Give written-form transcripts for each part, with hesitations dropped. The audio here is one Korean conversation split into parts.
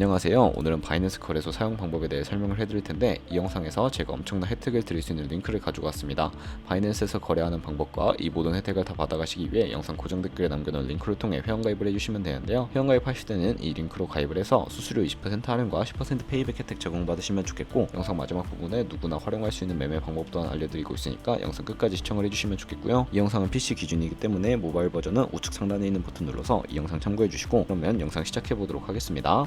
안녕하세요. 오늘은 바이낸스 거래소 사용 방법에 대해 설명을 해드릴 텐데 이 영상에서 제가 엄청난 혜택을 드릴 수 있는 링크를 가지고 왔습니다. 바이낸스에서 거래하는 방법과 이 모든 혜택을 다 받아가시기 위해 영상 고정 댓글에 남겨놓은 링크를 통해 회원가입을 해주시면 되는데요. 회원가입 하실 때는 이 링크로 가입을 해서 수수료 20% 할인과 10% 페이백 혜택 적용받으시면 좋겠고, 영상 마지막 부분에 누구나 활용할 수 있는 매매 방법 또한 알려드리고 있으니까 영상 끝까지 시청을 해주시면 좋겠고요. 이 영상은 PC 기준이기 때문에 모바일 버전은 우측 상단에 있는 버튼 눌러서 이 영상 참고해주시고, 그러면 영상 시작해보도록 하겠습니다.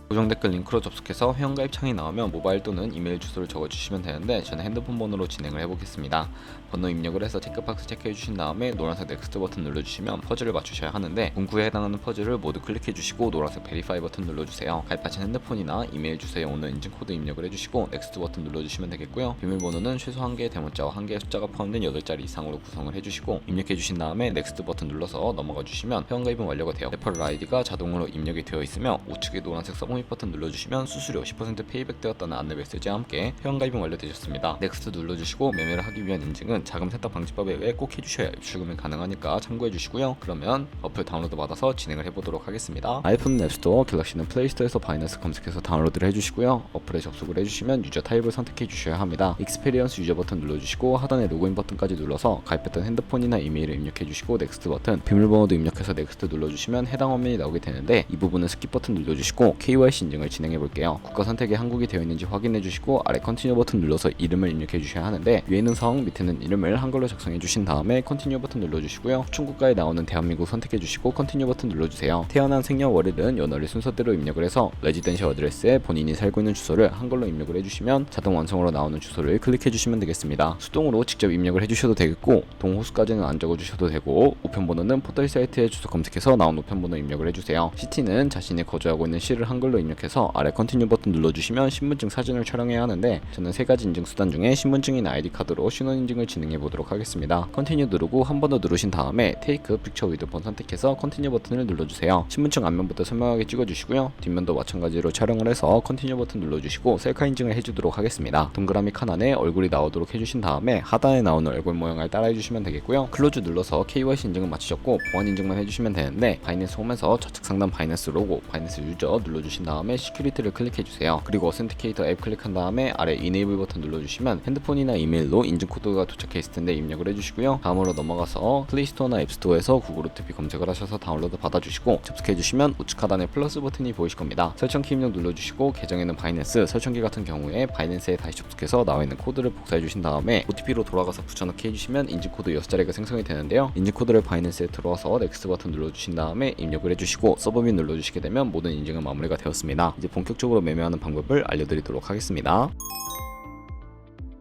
고정 댓글 링크로 접속해서 회원가입 창이 나오면 모바일 또는 이메일 주소를 적어주시면 되는데 저는 핸드폰 번호로 진행을 해보겠습니다. 번호 입력을 해서 체크박스 체크해주신 다음에 노란색 넥스트 버튼 눌러주시면 퍼즐을 맞추셔야 하는데 문구에 해당하는 퍼즐을 모두 클릭해주시고 노란색 베리파이 버튼 눌러주세요. 가입하신 핸드폰이나 이메일 주소에 오는 인증코드 입력을 해주시고 넥스트 버튼 눌러주시면 되겠고요. 비밀번호는 최소 1개의 대문자와 1개의 숫자가 포함된 8자리 이상으로 구성을 해주시고 입력해주신 다음에 넥스트 버튼 눌러서 넘어가주시면 회원가입은 완료가 되어 레퍼럴 아이디가 자동으로 입력이 되어 있으며 우측에 노란색 서브밋 버튼 눌러주시면 수수료 10% 페이백 되었다는 안내 메시지와 함께 회원가입은 완료되셨습니다. 넥스트 눌러주시고 매매를 하기 위한 인증은 자금 세탁 방지법에 의해 꼭 해주셔야 입출금이 가능하니까 참고해주시고요. 그러면 어플 다운로드 받아서 진행을 해보도록 하겠습니다. 아이폰은 앱스토어, 갤럭시는 플레이스토어에서 바이낸스 검색해서 다운로드를 해주시고요. 어플에 접속을 해주시면 유저 타입을 선택해주셔야 합니다. 익스페리언스 유저 버튼 눌러주시고 하단에 로그인 버튼까지 눌러서 가입했던 핸드폰이나 이메일을 입력해주시고 넥스트 버튼, 비밀번호도 입력해서 넥스트 눌러주시면 해당 화면이 나오게 되는데 이 부분은 스킵 버튼 눌러주시고 KYC 인증을 진행해 볼게요. 국가 선택에 한국이 되어 있는지 확인해 주시고 아래 컨티뉴 버튼 눌러서 이름을 입력해 주셔야 하는데 위에는 성, 밑에는 이름을 한글로 작성해 주신 다음에 컨티뉴 버튼 눌러 주시고요. 추천국가에 나오는 대한민국 선택해 주시고 컨티뉴 버튼 눌러 주세요. 태어난 생년월일은 연월일 순서대로 입력을 해서 레지던셜 어드레스에 본인이 살고 있는 주소를 한글로 입력을 해 주시면 자동 완성으로 나오는 주소를 클릭해 주시면 되겠습니다. 수동으로 직접 입력을 해 주셔도 되겠고 동호수까지는 안 적어 주셔도 되고, 우편번호는 포털 사이트에 주소 검색해서 나온 우편번호 입력을 해 주세요. 시티는 자신이 거주하고 있는 시를 한글로 입력해서 아래 컨티뉴 버튼 눌러주시면 신분증 사진을 촬영해야 하는데 저는 3가지 인증 수단 중에 신분증이나 아이디카드로 신원 인증을 진행해 보도록 하겠습니다. 컨티뉴 누르고 한 번 더 누르신 다음에 테이크 픽처 위드 폰 선택해서 컨티뉴 버튼을 눌러주세요. 신분증 앞면부터 선명하게 찍어주시고요. 뒷면도 마찬가지로 촬영을 해서 컨티뉴 버튼 눌러주시고 셀카 인증을 해주도록 하겠습니다. 동그라미 칸 안에 얼굴이 나오도록 해주신 다음에 하단에 나오는 얼굴 모양을 따라해주시면 되겠고요. 클로즈 눌러서 KYC 인증은 마치셨고 보안 인증만 해주시면 되는데 바이낸스 홈에서 좌측 상단 바이낸스 로고, 바이낸스 유저 눌러주신 다음에 시큐리티를 클릭해주세요. 그리고 어센티케이터 앱 클릭한 다음에 아래 이네이블 버튼 눌러주시면 핸드폰이나 이메일로 인증코드가 도착해 있을 텐데 입력을 해주시고요. 다음으로 넘어가서 플레이스토어나 앱스토어에서 구글 OTP 검색을 하셔서 다운로드 받아주시고 접속해주시면 우측 하단에 플러스 버튼이 보이실 겁니다. 설정키 입력 눌러주시고 계정에는 바이낸스, 설정키 같은 경우에 바이낸스에 다시 접속해서 나와있는 코드를 복사해주신 다음에 OTP로 돌아가서 붙여넣기 해주시면 인증코드 6자리가 생성이 되는데요. 인증코드를 바이낸스에 들어와서 넥스트 버튼 눌러주신 다음에 입력을 해주시고 서브밋 눌러주시게 되면 모든 인증은 마무리가 되었습니다. 이제 본격적으로 매매하는 방법을 알려드리도록 하겠습니다.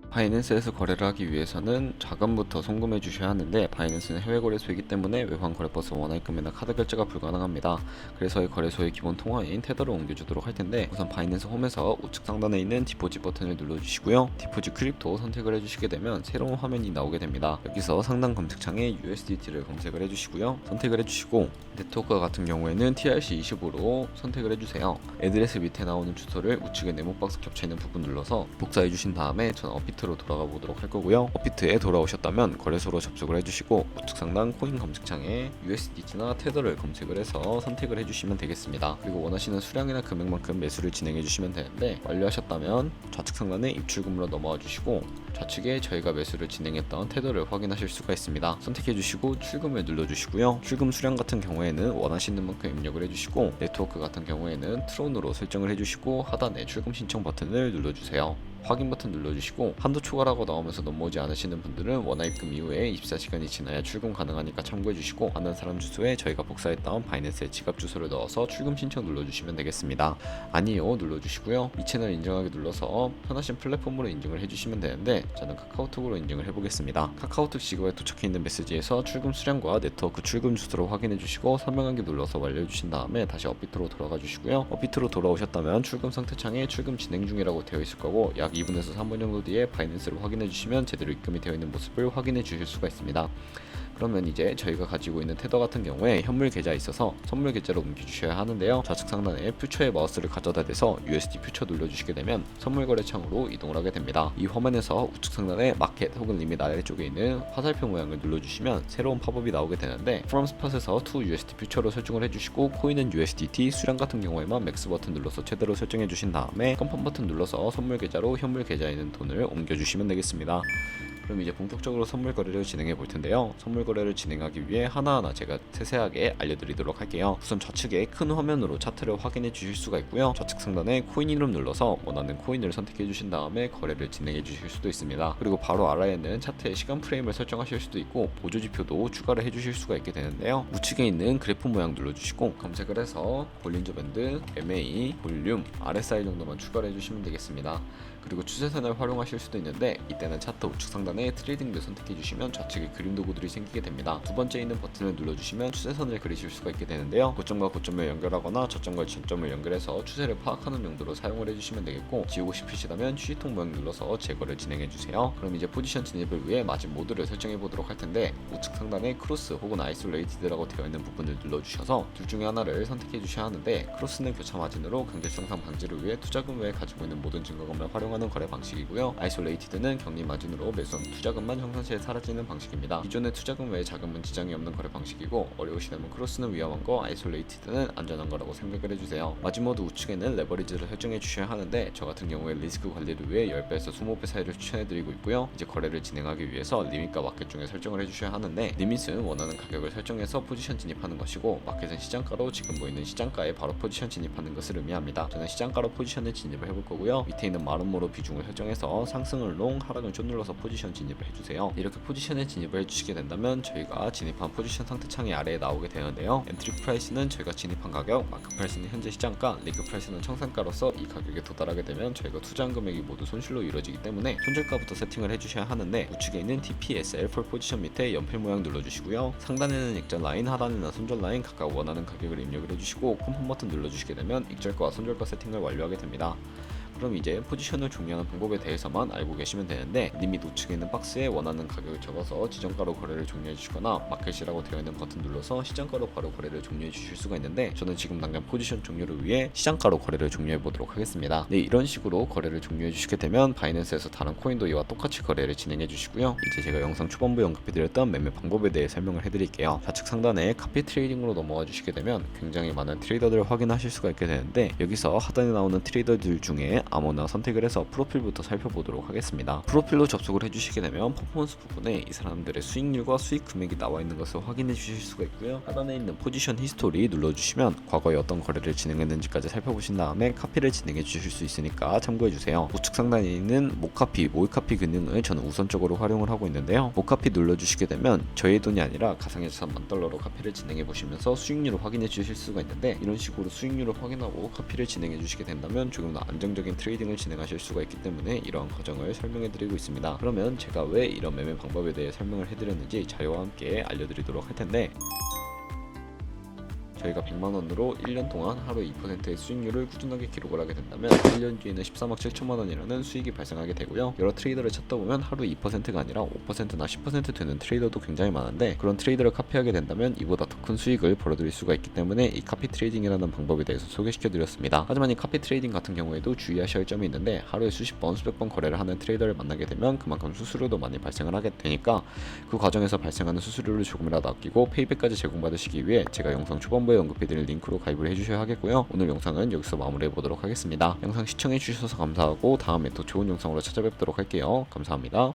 바이낸스에서 거래를 하기 위해서는 자금부터 송금해 주셔야 하는데 바이낸스는 해외 거래소이기 때문에 외환 거래버스 원화입금이나 카드 결제가 불가능합니다. 그래서 이 거래소의 기본 통화인 테더를 옮겨주도록 할 텐데 우선 바이낸스 홈에서 우측 상단에 있는 디포짓 버튼을 눌러주시고요. 디포짓 크립토 선택을 해주시게 되면 새로운 화면이 나오게 됩니다. 여기서 상단 검색창에 USDT를 검색을 해주시고요. 선택을 해주시고 네트워크 같은 경우에는 TRC20으로 선택을 해주세요. 애드레스 밑에 나오는 주소를 우측에 네모박스 겹쳐있는 부분 눌러서 복사해 주신 다음에 전 업비트로 돌아가 보도록 할 거고요. 업비트에 돌아오셨다면 거래소로 접속을 해주시고 우측 상단 코인 검색창에 USDT나 테더를 검색을 해서 선택을 해주시면 되겠습니다. 그리고 원하시는 수량이나 금액만큼 매수를 진행해 주시면 되는데 완료하셨다면 좌측 상단에 입출금으로 넘어와 주시고 좌측에 저희가 매수를 진행했던 테더를 확인하실 수가 있습니다. 선택해 주시고 출금을 눌러 주시고요. 출금 수량 같은 경우에는 원하시는 만큼 입력을 해주시고 네트워크 같은 경우에는 트론으로 설정을 해주시고 하단에 출금 신청 버튼을 눌러주세요. 확인 버튼 눌러주시고 한도 초과라고 나오면서 넘어오지 않으시는 분들은 원화입금 이후에 24시간이 지나야 출금 가능하니까 참고해주시고 받는 사람 주소에 저희가 복사했던 바이낸스의 지갑 주소를 넣어서 출금 신청 눌러주시면 되겠습니다. 아니요 눌러주시고요. 이 채널 인정하기 눌러서 편하신 플랫폼으로 인증을 해주시면 되는데 저는 카카오톡으로 인증을 해보겠습니다. 카카오톡 지갑에 도착해 있는 메시지에서 출금 수량과 네트워크 출금 주소를 확인해주시고 설명하기 눌러서 완료해주신 다음에 다시 업비트로 돌아가 주시고요. 업비트로 돌아오셨다면 출금 상태 창에 출금 진행 중이라고 되어 있을 거고 약 2분에서 3분 정도 뒤에 바이낸스를 확인해 주시면 제대로 입금이 되어 있는 모습을 확인해 주실 수가 있습니다. 그러면 이제 저희가 가지고 있는 테더 같은 경우에 현물 계좌에 있어서 선물 계좌로 옮겨주셔야 하는데요. 좌측 상단에 퓨처의 마우스를 가져다 대서 USD 퓨처 눌러주시게 되면 선물 거래 창으로 이동을 하게 됩니다. 이 화면에서 우측 상단에 마켓 혹은 리밋 아래쪽에 있는 화살표 모양을 눌러주시면 새로운 팝업이 나오게 되는데 From Spot에서 to USD 퓨처로 설정을 해주시고 코인은 USDT, 수량 같은 경우에만 맥스 버튼 눌러서 최대로 설정해 주신 다음에 컨펌 버튼 눌러서 선물 계좌로 현물 계좌에 있는 돈을 옮겨주시면 되겠습니다. 그럼 이제 본격적으로 선물 거래를 진행해 볼 텐데요. 선물 거래를 진행하기 위해 하나하나 제가 세세하게 알려드리도록 할게요. 우선 좌측에 큰 화면으로 차트를 확인해 주실 수가 있고요. 좌측 상단에 코인 이름 눌러서 원하는 코인을 선택해 주신 다음에 거래를 진행해 주실 수도 있습니다. 그리고 바로 아래에 있는 차트의 시간 프레임을 설정하실 수도 있고 보조 지표도 추가를 해 주실 수가 있게 되는데요. 우측에 있는 그래프 모양 눌러주시고 검색을 해서 볼린저 밴드, MA, 볼륨, RSI 정도만 추가를 해주시면 되겠습니다. 그리고 추세선을 활용하실 수도 있는데 이때는 차트 우측 상단에 트레이딩 뷰 선택해 주시면 좌측에 그림 도구들이 생기게 됩니다. 두 번째 있는 버튼을 눌러주시면 추세선을 그리실 수가 있게 되는데요. 고점과 고점을 연결하거나 저점과 저점을 연결해서 추세를 파악하는 용도로 사용을 해주시면 되겠고, 지우고 싶으시다면 휴지통 모양 눌러서 제거를 진행해 주세요. 그럼 이제 포지션 진입을 위해 마진 모드를 설정해 보도록 할 텐데 우측 상단에 크로스 혹은 아이솔레이티드라고 되어 있는 부분을 눌러주셔서 둘 중에 하나를 선택해 주셔야 하는데, 크로스는 교차 마진으로 강제성상 방지를 위해 투자금 외에 가지고 있는 모든 증거금을 활용하는 거래 방식이고요. 아이솔레이티드는 격리 마진으로 매수한 투자금만 형상시에 사라지는 방식입니다. 기존의 투자금 외에 자금은 지장이 없는 거래 방식이고, 어려우시다면 크로스는 위험한 거, 아이솔레이티드는 안전한 거라고 생각을 해주세요. 마진 모드 우측에는 레버리지를 설정해 주셔야 하는데 저 같은 경우에 리스크 관리를 위해 10배에서 20배 사이를 추천해드리고 있고요. 이제 거래를 진행하기 위해서 리밋과 마켓 중에 설정을 해주셔야 하는데, 리밋은 원하는 가격을 설정해서 포지션 진입하는 것이고, 마켓은 시장가로 지금 보이는 시장가에 바로 포지션 진입하는 것을 의미합니다. 저는 시장가로 포지션을 진입을 해볼 거고요. 밑에 있는 마름모로 비중을 설정해서 상승을 롱, 하락을 쭉 눌러서 포지션 진입을 해주세요. 이렇게 포지션에 진입을 해주시게 된다면 저희가 진입한 포지션 상태 창이 아래에 나오게 되는데요. 엔트리 프라이스는 저희가 진입한 가격, 마크 프라이스는 현재 시장가, 리그 프라이스는 청산가로서 이 가격에 도달하게 되면 저희가 투자한 금액이 모두 손실로 이루어지기 때문에 손절가부터 세팅을 해주셔야 하는데, 우측에 있는 TPSL 폴 포지션 밑에 연필 모양 눌러주시고요. 상단에는 익절 라인, 하단에는 손절 라인 각각 원하는 가격을 입력을 해주시고 컨펌 버튼 눌러주시게 되면 익절가와 손절가 세팅을 완료하게 됩니다. 그럼 이제 포지션을 종료하는 방법에 대해서만 알고 계시면 되는데, 리밋 우측에 있는 박스에 원하는 가격을 적어서 지정가로 거래를 종료해 주시거나 마켓이라고 되어 있는 버튼 눌러서 시장가로 바로 거래를 종료해 주실 수가 있는데, 저는 지금 당장 포지션 종료를 위해 시장가로 거래를 종료해 보도록 하겠습니다. 네, 이런 식으로 거래를 종료해 주시게 되면 바이낸스에서 다른 코인도 이와 똑같이 거래를 진행해 주시고요. 이제 제가 영상 초반부에 언급해 드렸던 매매 방법에 대해 설명을 해 드릴게요. 좌측 상단에 카피 트레이딩으로 넘어와 주시게 되면 굉장히 많은 트레이더들을 확인하실 수가 있게 되는데, 여기서 하단에 나오는 트레이더들 중에 아무나 선택을 해서 프로필부터 살펴보도록 하겠습니다. 프로필로 접속을 해주시게 되면 퍼포먼스 부분에 이 사람들의 수익률과 수익 금액이 나와 있는 것을 확인해 주실 수가 있고요. 하단에 있는 포지션 히스토리 눌러주시면 과거에 어떤 거래를 진행했는지까지 살펴보신 다음에 카피를 진행해 주실 수 있으니까 참고해 주세요. 우측 상단에 있는 모카피, 모이카피 기능을 저는 우선적으로 활용을 하고 있는데요. 모카피 눌러주시게 되면 저의 돈이 아니라 가상의 자산 $1000로 카피를 진행해 보시면서 수익률을 확인해 주실 수가 있는데, 이런 식으로 수익률을 확인하고 카피를 진행해 주시게 된다면 조금 더 안정적인 트레이딩을 진행하실 수가 있기 때문에 이러한 과정을 설명해 드리고 있습니다. 그러면 제가 왜 이런 매매 방법에 대해 설명을 해드렸는지 자료와 함께 알려드리도록 할 텐데, 저희가 100만원으로 1년 동안 하루 2%의 수익률을 꾸준하게 기록을 하게 된다면 1년 뒤에는 13억 7천만원이라는 수익이 발생하게 되고요. 여러 트레이더를 찾다 보면 하루 2%가 아니라 5%나 10% 되는 트레이더도 굉장히 많은데, 그런 트레이더를 카피하게 된다면 이보다 더 큰 수익을 벌어들일 수가 있기 때문에 이 카피 트레이딩이라는 방법에 대해서 소개시켜 드렸습니다. 하지만 이 카피 트레이딩 같은 경우에도 주의하셔야 할 점이 있는데, 하루에 수십 번, 수백 번 거래를 하는 트레이더를 만나게 되면 그만큼 수수료도 많이 발생을 하게 되니까 그 과정에서 발생하는 수수료를 조금이라도 아끼고 페이백까지 제공받으시기 위해 제가 영상 초반부에 언급해드린 링크로 가입을 해주셔야 하겠고요. 오늘 영상은 여기서 마무리해 보도록 하겠습니다. 영상 시청해 주셔서 감사하고 다음에 또 좋은 영상으로 찾아뵙도록 할게요. 감사합니다.